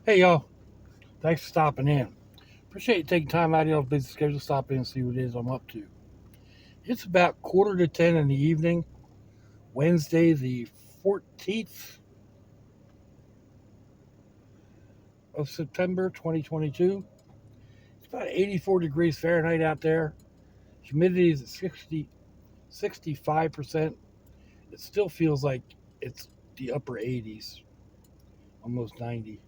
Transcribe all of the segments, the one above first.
Hey y'all, thanks for stopping in. Appreciate you taking time out of your busy schedule to stop in and see what it is I'm up to. It's about quarter to 10 in the evening, Wednesday the 14th of September 2022. It's about 84 degrees Fahrenheit out there. Humidity is at 65%. It still feels like it's the upper 80s, almost 90.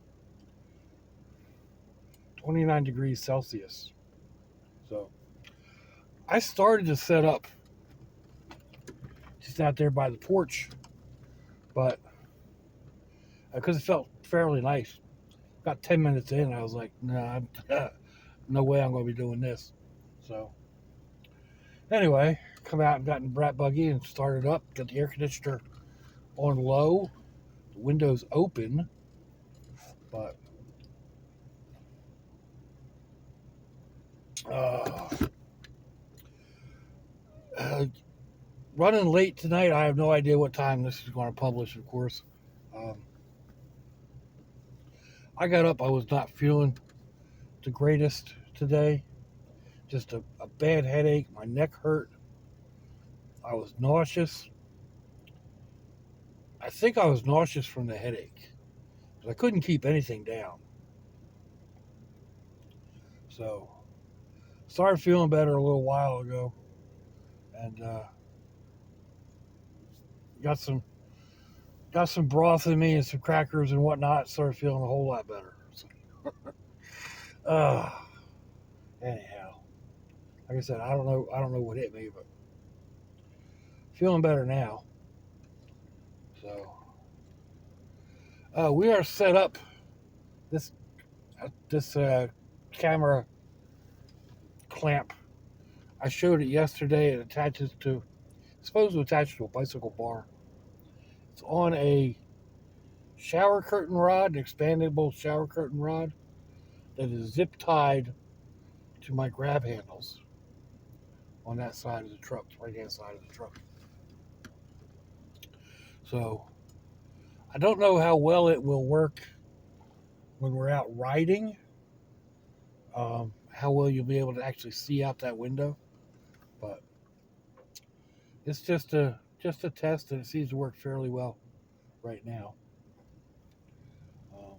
29 degrees Celsius. So I started to set up just out there by the porch, but because it felt fairly nice. About 10 minutes in, I was like, nah, no way I'm going to be doing this. So, anyway, come out and got in the brat buggy and started up, got the air conditioner on low, the windows open, but uh, uh, running late tonight. I have no idea what time this is going to publish, of course. Um, I got up, I was not feeling the greatest today. Just a bad headache. My neck hurt. I was nauseous. I think I was nauseous from the headache. I couldn't keep anything down. So started feeling better a little while ago, and got some got some broth in me and some crackers and whatnot. Started feeling a whole lot better. So, uh, anyhow, like I said, I don't know what hit me, but feeling better now. So we are set up. This camera clamp. I showed it yesterday. It attaches to, it's supposed to attach to a bicycle bar. It's on a shower curtain rod, an expandable shower curtain rod that is zip tied to my grab handles on that side of the truck, the right hand side of the truck. So I don't know how well it will work when we're out riding. How well you'll be able to actually see out that window, but it's just a test, and it seems to work fairly well right now. Um,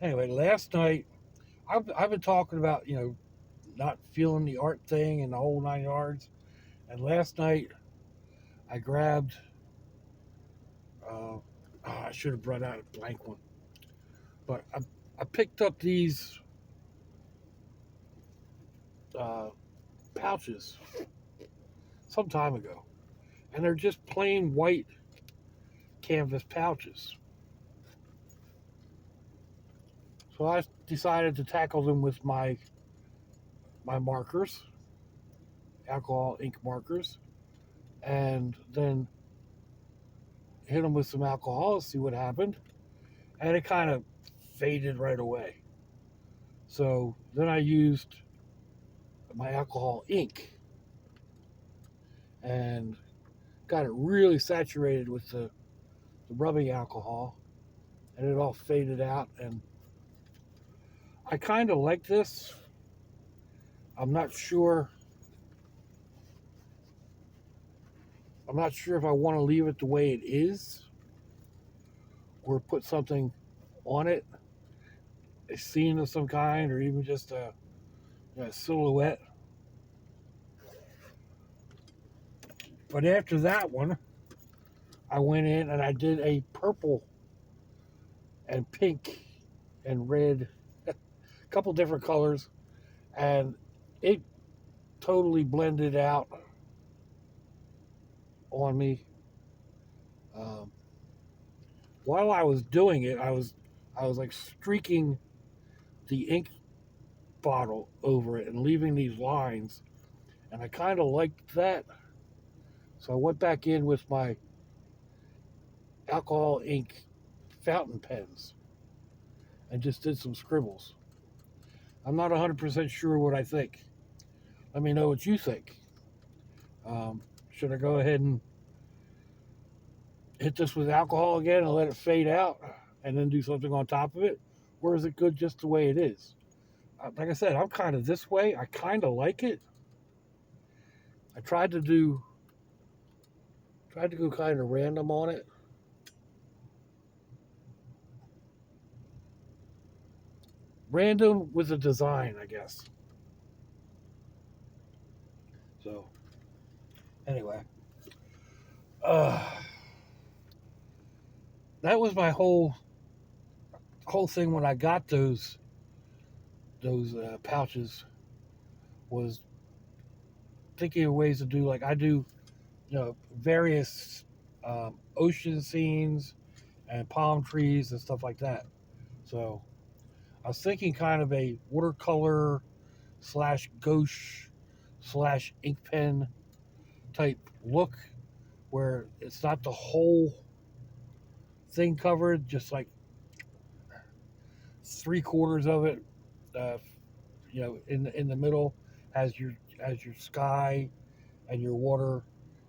anyway, last night I've been talking about not feeling the art thing and the whole 9 yards, and last night I grabbed. I should have brought out a blank one, but I picked up these uh, pouches some time ago, and they're just plain white canvas pouches. So I decided to tackle them with my markers, alcohol ink markers, and then hit them with some alcohol, see what happened, and it kind of faded right away. So then I used my alcohol ink and got it really saturated with the rubbing alcohol, and it all faded out. And I kind of like this. I'm not sure. I'm not sure if I want to leave it the way it is or put something on it, a scene of some kind, or even just a silhouette. But after that one, I went in and I did a purple and pink and red, a couple different colors, and it totally blended out on me. Um, while I was doing it, I was like streaking the ink bottle over it and leaving these lines, and I kind of liked that. So I went back in with my alcohol ink fountain pens and just did some scribbles. I'm not 100% sure what I think. Let me know what you think. Should I go ahead and hit this with alcohol again and let it fade out? and then do something on top of it, or is it good just the way it is? Like I said, I'm kind of this way. I kind of like it. I tried to go kind of random on it. Random with a design, I guess. So anyway, uh, that was my whole thing when I got those pouches, was thinking of ways to do, like I do, various ocean scenes and palm trees and stuff like that. So I was thinking kind of a watercolor slash gouache slash ink pen type look, where it's not the whole thing covered, just like 3/4 of it, uh, in the middle has your sky and your water,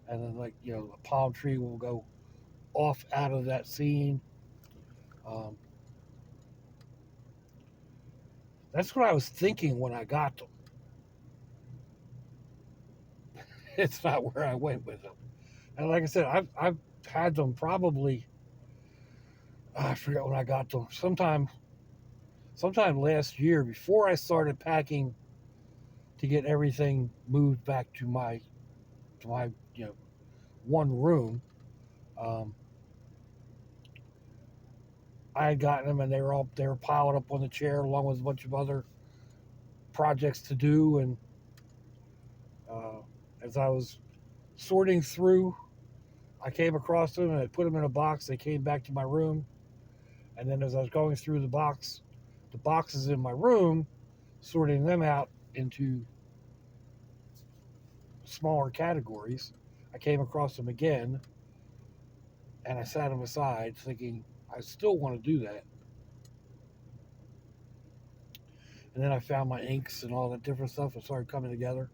and then, like, a palm tree will go off out of that scene. Um, that's what I was thinking when I got them. It's not where I went with them. And like I said, I've had them probably, I forget when I got them. Sometime last year, before I started packing to get everything moved back to my one room. Um, I had gotten them, and they were piled up on the chair along with a bunch of other projects to do. And uh, as I was sorting through, I came across them and I put them in a box. They came back to my room, and then as I was going through the boxes in my room, sorting them out into smaller categories, I came across them again, and I sat them aside, thinking I still want to do that. And then I found my inks and all that different stuff and started coming together.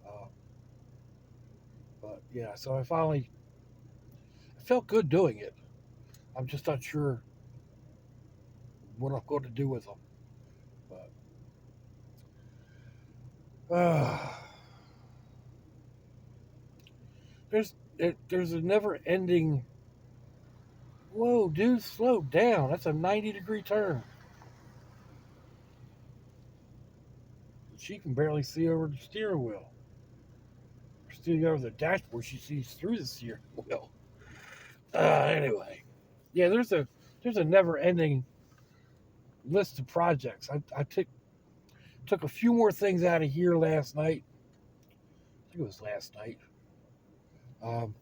Uh, but yeah, so I felt good doing it. I'm just not sure what I'm going to do with them. But there's a never ending. Whoa, dude, slow down. That's a 90-degree turn. She can barely see over the steering wheel. Steering over the dashboard, she sees through the steering wheel. Anyway, yeah, there's a never ending list of projects. I took a few more things out of here last night. I think it was last night. Um,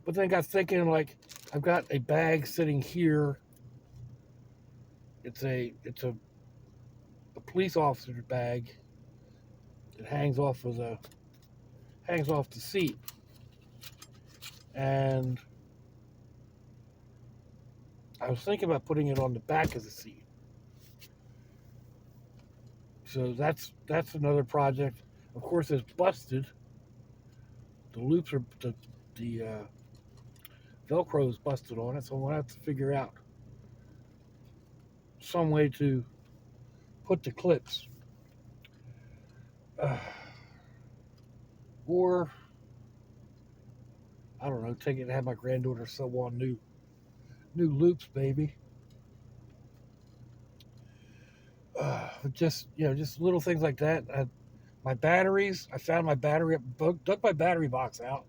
but then I got thinking, like, I've got a bag sitting here. It's a police officer's bag. It hangs off the seat, and I was thinking about putting it on the back of the seat. So that's another project. Of course, it's busted. The loops are the Velcro is busted on it, so we'll have to figure out some way to put the clips, uh, or I don't know, take it and have my granddaughter sew on new loops, baby. Just just little things like that. My batteries, I found my battery, dug my battery box out.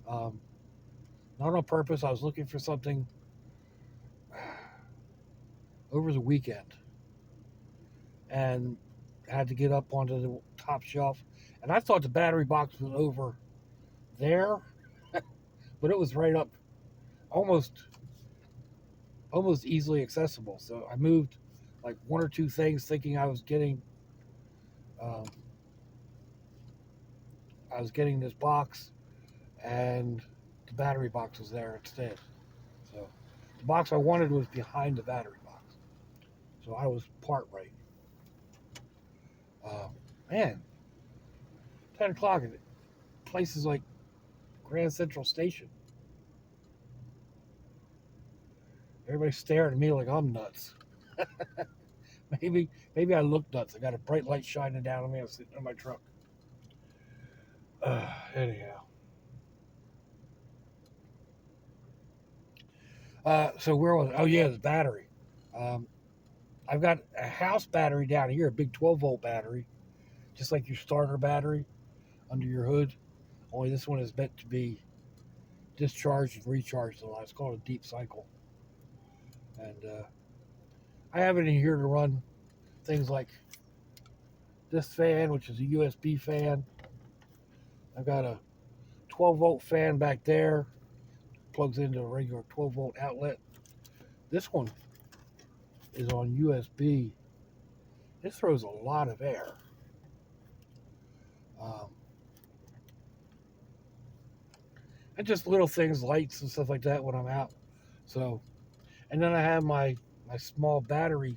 Um, Not on purpose. I was looking for something over the weekend, and had to get up onto the top shelf. And I thought the battery box was over there, but it was right up, almost almost easily accessible. So I moved like one or two things, thinking um, I was getting this box, and the battery box was there instead. So the box I wanted was behind the battery box. So I was part right. Um, Man, 10 o'clock, and places like Grand Central Station. Everybody's staring at me like I'm nuts. maybe maybe I look nuts. I got a bright light shining down on me. I'm sitting in my truck. Anyhow. So where was it? Oh yeah, the battery. Um, I've got a house battery down here, a big 12-volt battery, just like your starter battery under your hood. Only this one is meant to be discharged and recharged a lot. It's called a deep cycle. And I have it in here to run things like this fan, which is a USB fan. I've got a 12-volt fan back there, plugs into a regular 12-volt outlet. This one is on USB. It throws a lot of air. Um, and just little things, lights and stuff like that when I'm out. So, and then I have my small battery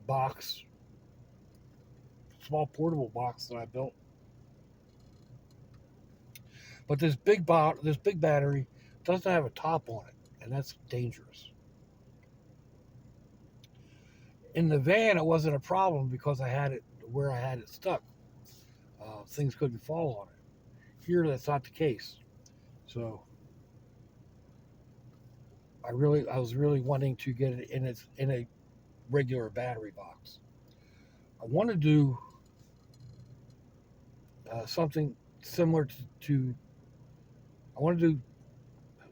box, small portable box that I built. But this big battery doesn't have a top on it, and that's dangerous. In the van, it wasn't a problem because I had it where I had it stuck. Things couldn't fall on it. Here, that's not the case. So I was really wanting to get it in a regular battery box. I want to do something similar to I want to do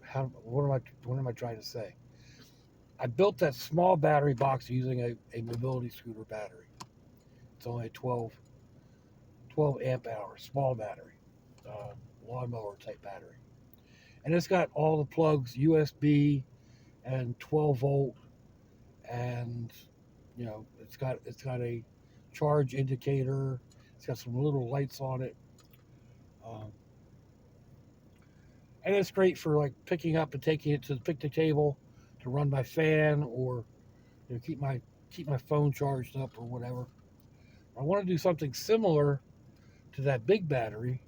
how what am I trying to say? I built that small battery box using a mobility scooter battery. It's only a 12 amp hour small battery, uh, lawnmower type battery, and it's got all the plugs, USB and 12-volt, and it's got a charge indicator. It's got some little lights on it, um, and it's great for like picking up and taking it to the picnic table to run my fan or keep my phone charged up or whatever. I want to do something similar to that big battery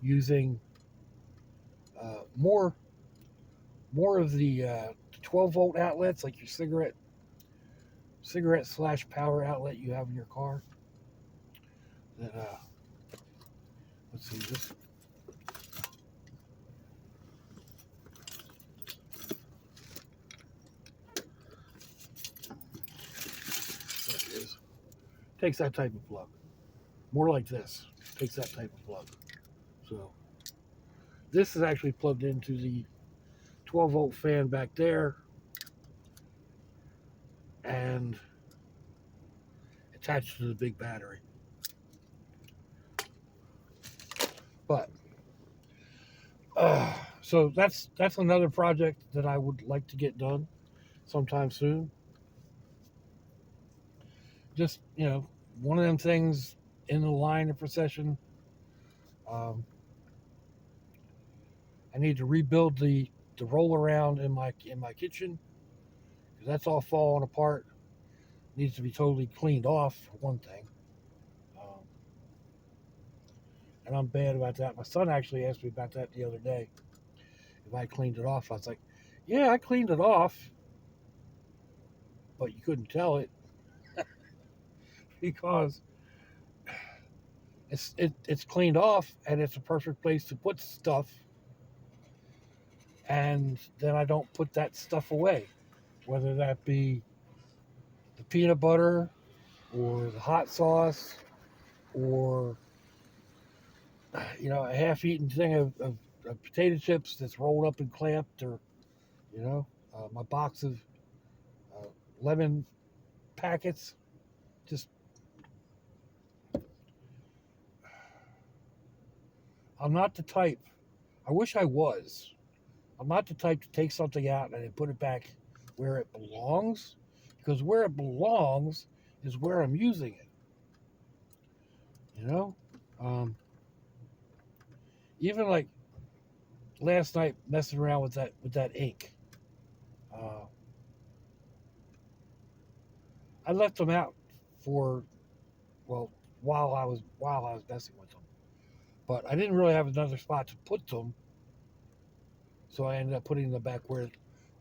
using more of the 12-volt outlets like your cigarette slash power outlet you have in your car. That let's see this. There it is. Takes that type of plug. More like this. Takes that type of plug. So this is actually plugged into the 12-volt fan back there and attached to the big battery. But so that's another project that I would like to get done sometime soon. Just one of them things in the line of procession. Um, I need to rebuild the roll around in my kitchen because that's all falling apart. Needs to be totally cleaned off for one thing. Um, and I'm bad about that. My son actually asked me about that the other day. If I cleaned it off, I was like, "Yeah, I cleaned it off, but you couldn't tell it because it's cleaned off and it's a perfect place to put stuff, and then I don't put that stuff away, whether that be the peanut butter or the hot sauce or a half-eaten thing of potato chips that's rolled up and clamped, or my box of uh, lemon packets. Just I'm not the type. I wish I was. I'm not the type to take something out and then put it back where it belongs, because where it belongs is where I'm using it. You know, um, even like last night, messing around with that ink. Uh, I left them out for well while I was messing with them, but I didn't really have another spot to put them, so I ended up putting them back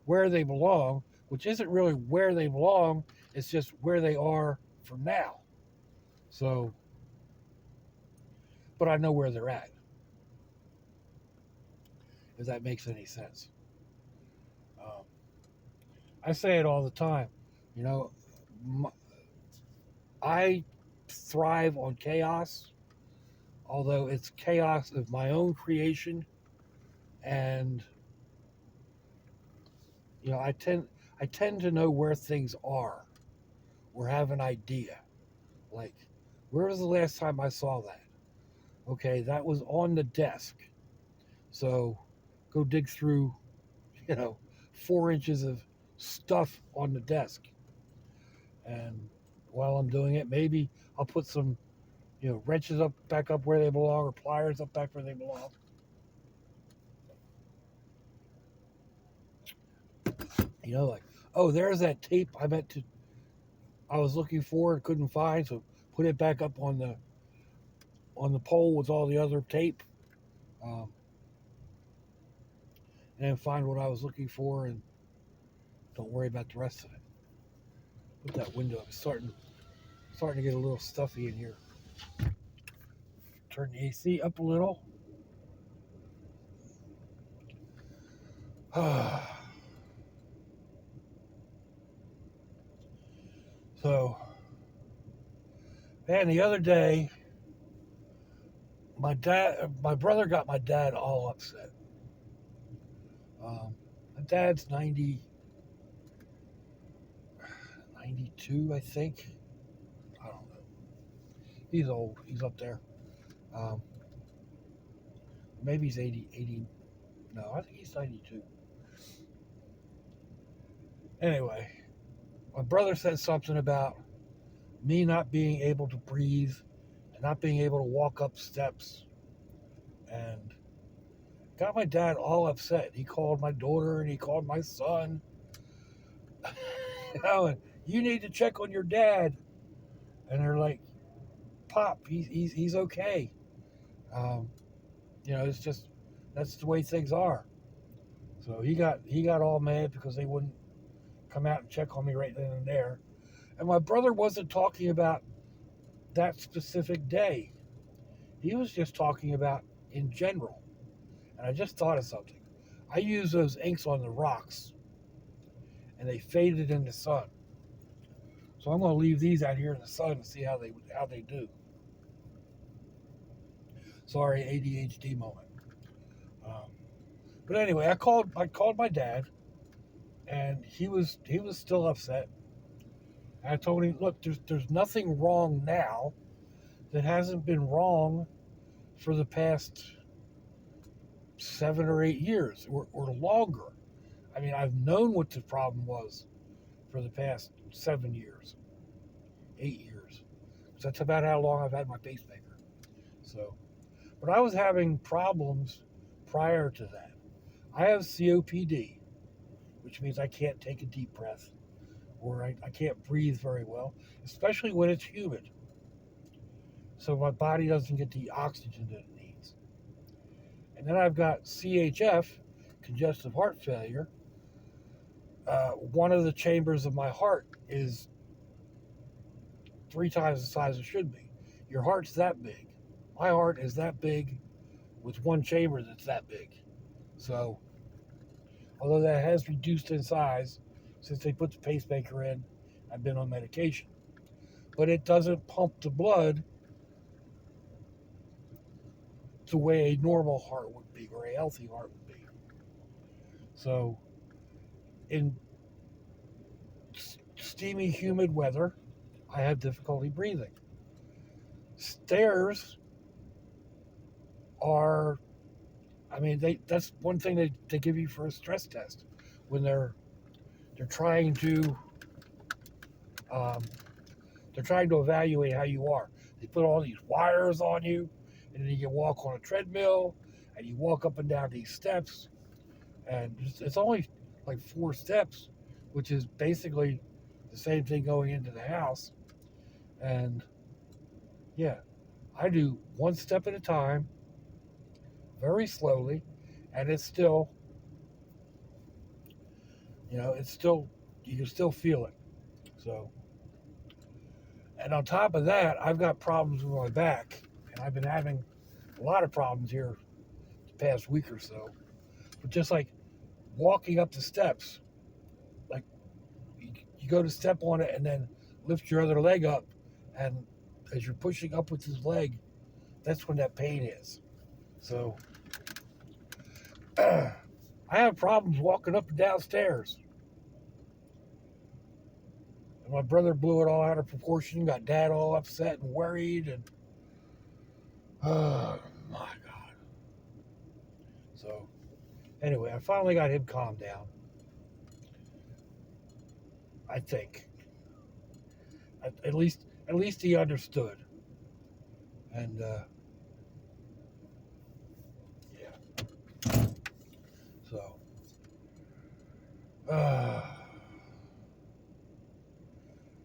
where they belong, which isn't really where they belong, it's just where they are for now. So, but I know where they're at, if that makes any sense. Um, I say it all the time. You know, I thrive on chaos, although it's chaos of my own creation, and I tend to know where things are or have an idea. Like, where was the last time I saw that? Okay, that was on the desk. So go dig through, you know, 4 inches of stuff on the desk. And while I'm doing it, maybe I'll put some, wrenches up back up where they belong or pliers up back where they belong. Like, oh, there's that tape I was looking for and couldn't find, so put it back up on the pole with all the other tape. Um, and then find what I was looking for and don't worry about the rest of it. Put that window up. It's starting to get a little stuffy in here. Turn the AC up a little. So, man, the other day, my brother got my dad all upset. My dad's 92, I think. I don't know. He's old. He's up there. Um, maybe he's 80. No, I think he's 92. Anyway, my brother said something about me not being able to breathe and not being able to walk up steps, and got my dad all upset. He called my daughter and he called my son. And you need to check on your dad. And they're like, Pop, he's okay. Um, it's just that's the way things are. So he got all mad because they wouldn't come out and check on me right then and there. And my brother wasn't talking about that specific day. He was just talking about in general. And I just thought of something. I use those inks on the rocks, and they faded in the sun. So I'm going to leave these out here in the sun and see how they do. Sorry, ADHD moment. Um, but anyway, I called my dad, and he was still upset. And I told him, look, there's nothing wrong now that hasn't been wrong for the past 7 or 8 years or longer. I mean, I've known what the problem was for the past 7 years, 8 years. So that's about how long I've had my pacemaker. So, but I was having problems prior to that. I have COPD, which means I can't take a deep breath or I can't breathe very well, especially when it's humid. So my body doesn't get the oxygen that it needs. And then I've got CHF, congestive heart failure. One of the chambers of my heart is 3 times the size it should be. Your heart's that big. My heart is that big with one chamber that's that big. So, although that has reduced in size since they put the pacemaker in, I've been on medication. But it doesn't pump the blood the way a normal heart would be or a healthy heart would be. So, in steamy, humid weather, I have difficulty breathing. Stairs are, I mean, that's one thing they give you for a stress test when they're trying to um, they're trying to evaluate how you are. They put all these wires on you, and then you can walk on a treadmill, and you walk up and down these steps, and it's only like 4 steps, which is basically the same thing going into the house. And yeah, I do one step at a time, very slowly, and it's still it's still, you can still feel it. So, and on top of that, I've got problems with my back, and I've been having a lot of problems here the past week or so. But just like walking up the steps, like you go to step on it and then lift your other leg up, and as you're pushing up with his leg, that's when that pain is. So I have problems walking up and down stairs. And my brother blew it all out of proportion, got dad all upset and worried, and oh my God. So anyway, I finally got him calmed down. I think at least he understood, and yeah. So uh,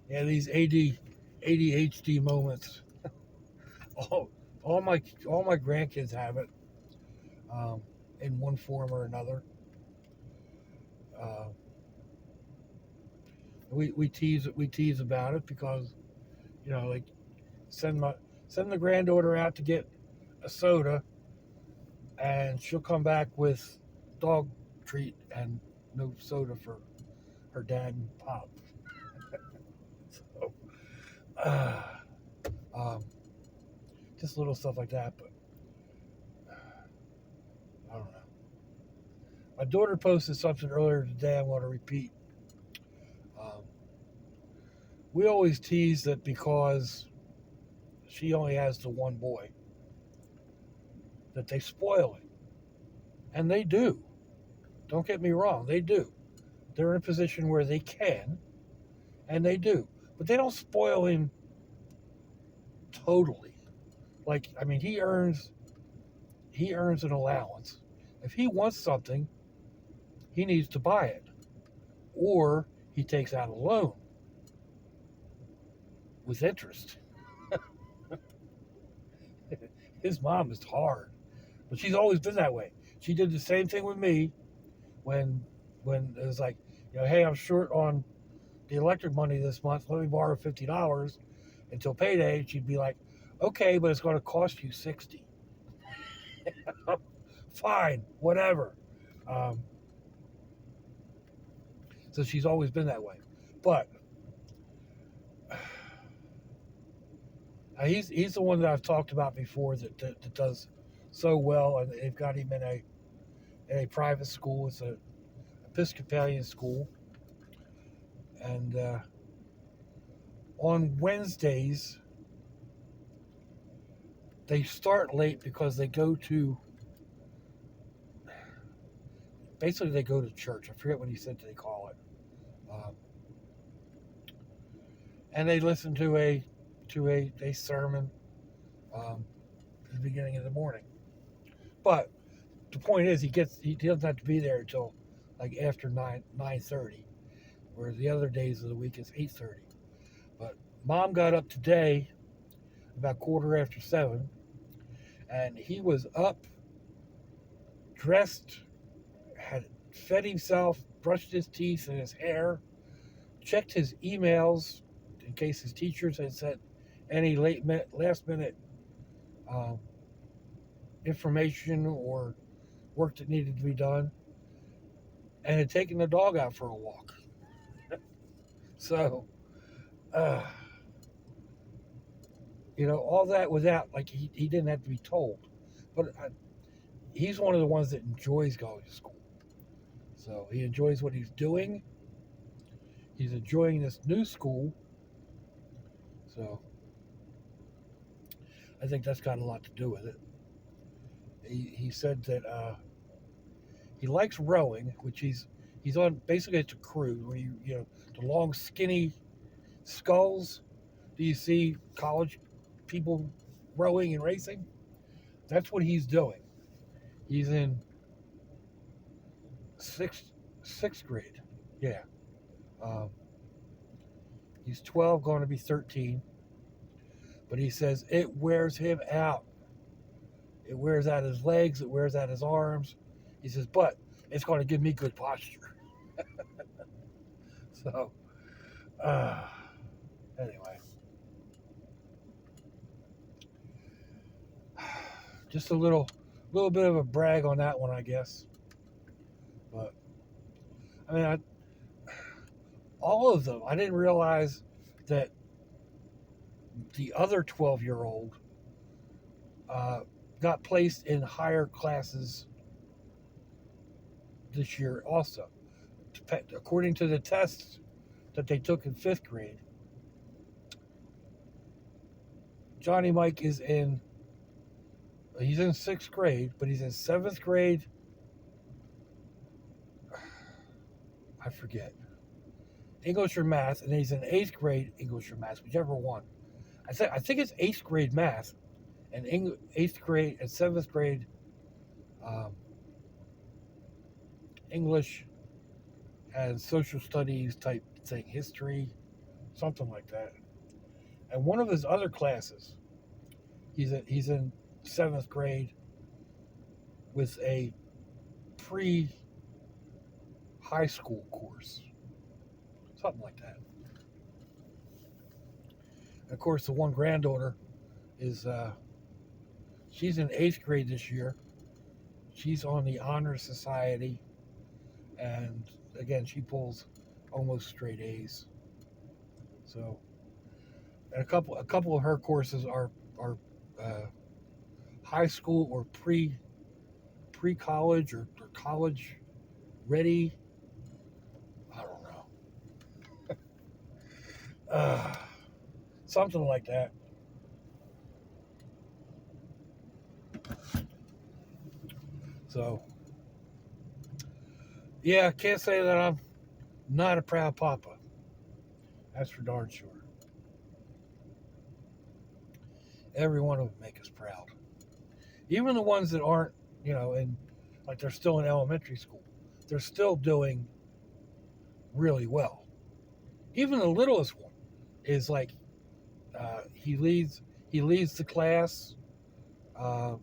yeah, these ADHD moments. All, all my grandkids have it, um, in one form or another. Uh, we tease about it because like send my send the granddaughter out to get a soda, and she'll come back with dog treat and no soda for her dad and pop. So, uh, um, just little stuff like that. But I don't know. My daughter posted something earlier today. I want to repeat. Um, we always tease that because she only has the one boy, that they spoil it, and they do. Don't get me wrong, they do. They're in a position where they can, and they do, but they don't spoil him totally. Like, I mean, he earns an allowance. If he wants something, he needs to buy it, or he takes out a loan with interest. His mom is hard, but she's always been that way. She did the same thing with me when it was like, hey, I'm short on the electric money this month. Let me borrow $50 until payday. She'd be like, okay, but it's going to cost you 60. Fine, whatever. Um, so she's always been that way. But he's the one that I've talked about before that does so well, and they've got him in a private school. It's a Episcopalian school, and on Wednesdays they start late because they go to church. I forget what he said they call it, um, and they listen to a sermon, at the beginning of the morning. But the point is, he doesn't have to be there until like after 9:30, whereas the other days of the week is 8:30. But mom got up today about quarter after 7, and he was up, dressed, had fed himself, brushed his teeth and his hair, checked his emails in case his teachers had sent any last minute um, information or work that needed to be done, and had taken the dog out for a walk. So, uh, all that without, like, he didn't have to be told. But he's one of the ones that enjoys going to school. So he enjoys what he's doing. He's enjoying this new school. So I think that's got a lot to do with it. He said that he likes rowing, which he's on. Basically, it's a cruise where the long skinny sculls. Do you see college people rowing and racing? That's what he's doing. He's in sixth grade. Yeah. Um, he's 12, going to be 13. But he says it wears him out. It wears out his legs. It wears out his arms. He says, but it's going to give me good posture. So, anyway, just a little bit of a brag on that one, I guess. But I mean, all of them. I didn't realize that the other 12-year-old got placed in higher classes this year also. According to the tests that they took in 5th grade, Johnny Mike he's in 6th grade, but he's in 7th grade. I forget. English or math, and then he's in 8th grade English or math, whichever one. I think it's 8th grade math, and 8th grade and 7th grade um, English and social studies type thing, history, something like that. And one of his other classes, he's in 7th grade with a pre high school course, something like that. And of course, the one granddaughter is she's in 8th grade this year. She's on the honor society, and again, she pulls almost straight A's. So, and a couple of her courses are uh, high school or pre college or college ready. I don't know, something like that. So, yeah, I can't say that I'm not a proud papa. That's for darn sure. Every one of them make us proud. Even the ones that aren't, and like they're still in elementary school, they're still doing really well. Even the littlest one is like he leads the class uh,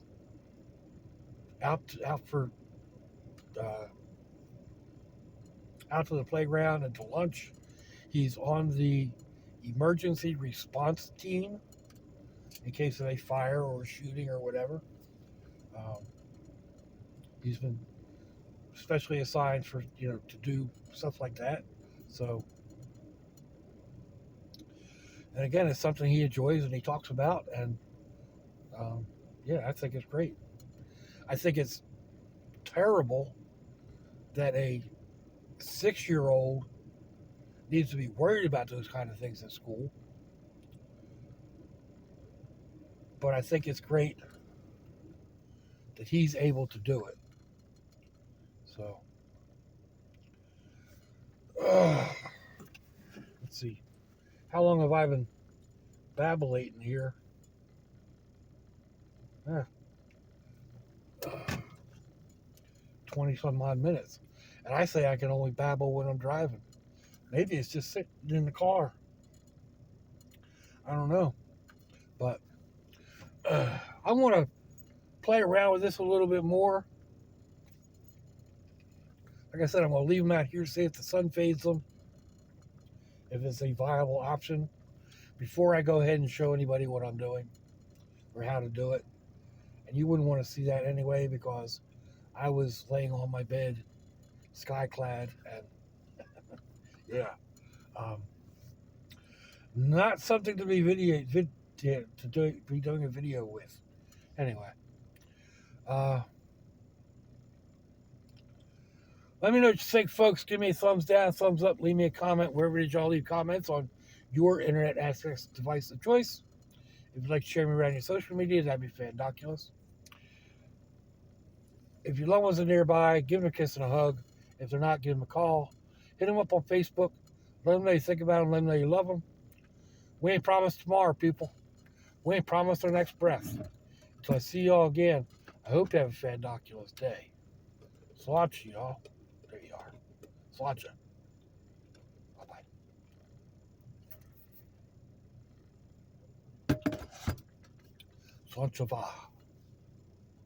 uh, out to the playground and to lunch. He's on the emergency response team in case of a fire or shooting or whatever. Um, he's been specially assigned for to do stuff like that. So, and again, it's something he enjoys and he talks about, and yeah, I think it's great. I think it's terrible that a 6-year-old needs to be worried about those kind of things in school. But I think it's great that he's able to do it. So, let's see. How long have I been babbling here? 20 some odd minutes. And I say I can only babble when I'm driving. Maybe it's just sitting in the car. I don't know. But I want to play around with this a little bit more. Like I said, I'm going to leave them out here, see if the sun fades them, if it's a viable option, before I go ahead and show anybody what I'm doing or how to do it. And you wouldn't want to see that anyway because I was laying on my bed, sky clad, and yeah, not something to be be doing a video with. Anyway, let me know what you think, folks. Give me a thumbs down, thumbs up, leave me a comment wherever did y'all leave comments on your internet access device of choice. If you'd like to share me around your social media, that'd be fandoculous. If your loved ones are nearby, give them a kiss and a hug. If they're not, give them a call. Hit them up on Facebook. Let them know you think about them. Let them know you love them. We ain't promised tomorrow, people. We ain't promised our next breath. Until I see y'all again, I hope you have a fandoculous day. Sláinte, y'all. There you are. Sláinte. Bye-bye. Sláinte.